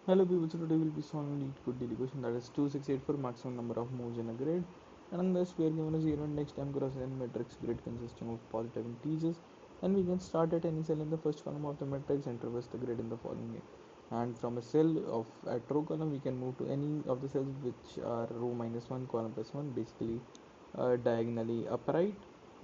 Hello people, so today we'll be solving LeetCode daily question, that is 268 for maximum number of moves in a grid. And on this we are given a 0 and next time cross n matrix grid consisting of positive integers, and we can start at any cell in the first column of the matrix and traverse the grid in the following way. And from a cell of at row column we can move to any of the cells which are row minus 1 column plus 1, basically diagonally upright,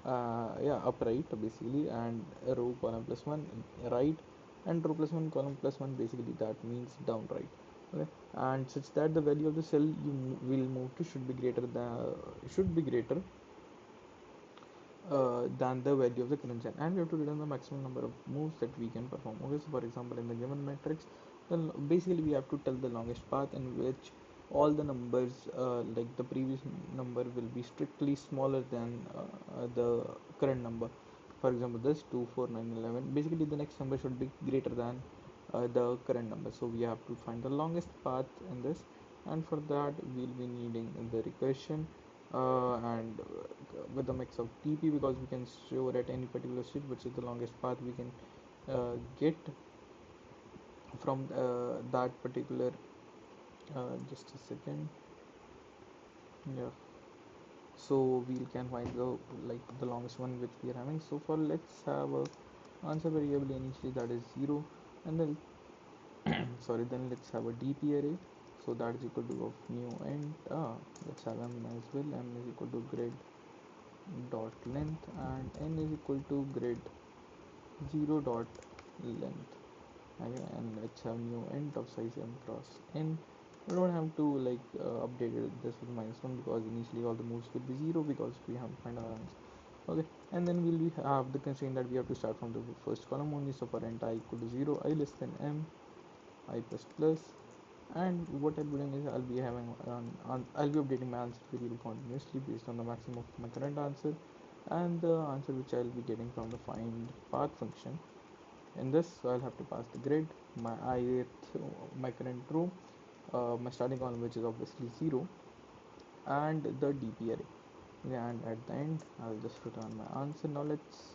upright basically, and row column plus 1 right, and row plus 1 column plus 1, basically that means down right. Okay, and such that the value of the cell you will move to should be greater than the value of the current cell, and we have to return the maximum number of moves that we can perform. Okay, so for example in the given matrix, then basically we have to tell the longest path in which all the numbers, like the previous number, will be strictly smaller than the current number. For example, this 2 4 9 11, basically the next number should be greater than the current number, so we have to find the longest path in this. And for that we'll be needing the recursion, and with a mix of TP, because we can store at any particular state which is the longest path we can get from that particular, just a second. Yeah, so we can find the, like, the longest one which we are having. So for let's have a answer variable initially, that is 0, and then sorry, then let's have a DP array, so that is equal to of new int, let's have m as well. M is equal to grid dot length, and n is equal to grid 0 dot length. Okay, and let's have new int of size m cross n. We don't have to update this with -1, because initially all the moves will be 0, because we have to find our answer. Okay, and then we'll have the constraint that we have to start from the first column only. So for int I equal to 0, I less than m, I plus plus, and what I'll be doing is I'll be updating my answer variable continuously based on the maximum of my current answer and the answer which I'll be getting from the find path function. In this, so I'll have to pass the grid, my ith, my current row, my starting column which is obviously 0, and the DP array. Yeah, and at the end I'll just return my answer. Now let's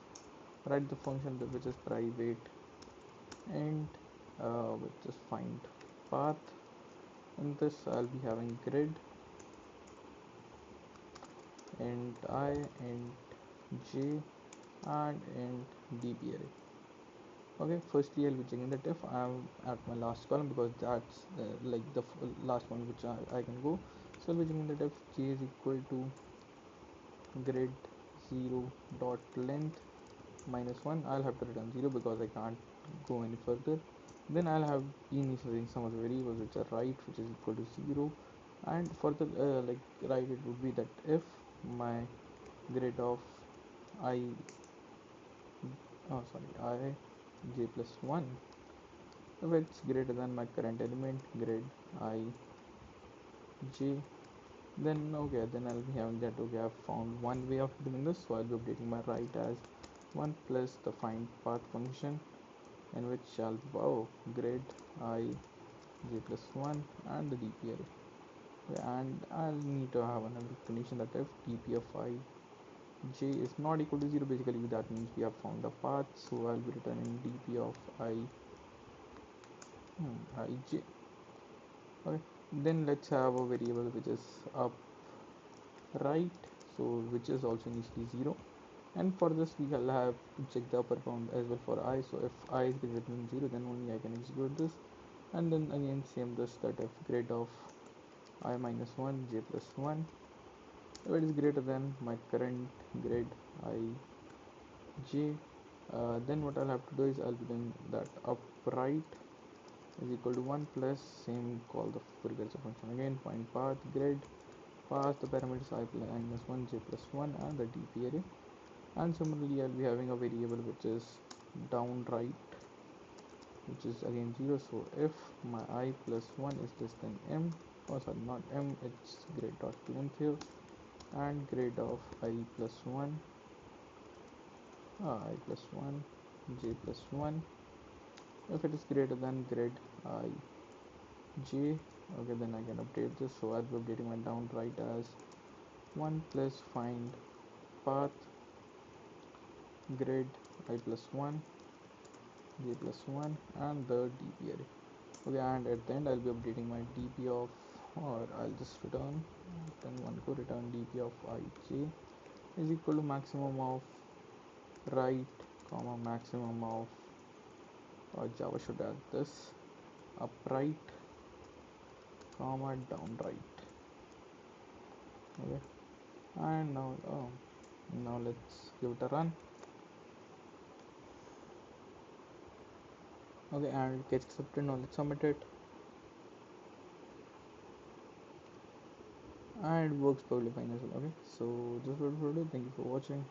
write the function which is private int, which is find path. In this I'll be having grid int I, int j, and int dp array. Okay, firstly I'll be checking that if I'm at my last column, because that's the last one which I can go. So I'll be checking that if j is equal to grid 0 dot length -1, I'll have to return 0 because I can't go any further. Then I'll have initializing some of the variables which are right, which is equal to 0, and for the right, it would be that if my grid of I, I j plus 1, if it's greater than my current element grid I j, then okay, then I'll be having that. Okay, I've found one way of doing this, so I'll be updating my right as 1 plus the find path function, in which shall be, oh, grid I j plus 1 and the dp array. Okay, and I'll need to have another condition that if dp of I j is not equal to 0, basically that means we have found a path, so I'll be returning dp of ij. Okay, then let's have a variable which is up right, so which is also initially 0, and for this we will have to check the upper bound as well for I. So if I is greater than 0, then only I can execute this. And then again same this, that if grid of I minus 1 j plus 1, if it is greater than my current grid I j, then what I'll have to do is I'll be doing that upright is equal to 1 plus same, call the recursive function again, find path grid, pass the parameters I minus 1 j plus 1 and the dp array. And similarly I'll be having a variable which is down right, which is again 0. So if my I plus 1 is less than m, oh sorry, not m, it's grid dot length here, and grid of I plus 1, I plus 1 j plus 1, if it is greater than grid I j, okay, then I can update this. So I'll be updating my down right as 1 plus find path grid I plus 1 j plus 1 and the dp array. Okay, and at the end I'll be updating my dp of, or I'll just return, then one go return dp of ij is equal to maximum of right comma maximum of, Java should add this, upright comma downright. Okay, and now now let's give it a run. Okay, and it gets accepted. Now let's submit it, and it works perfectly fine as well. Okay, so this is what we'll do. Thank you for watching.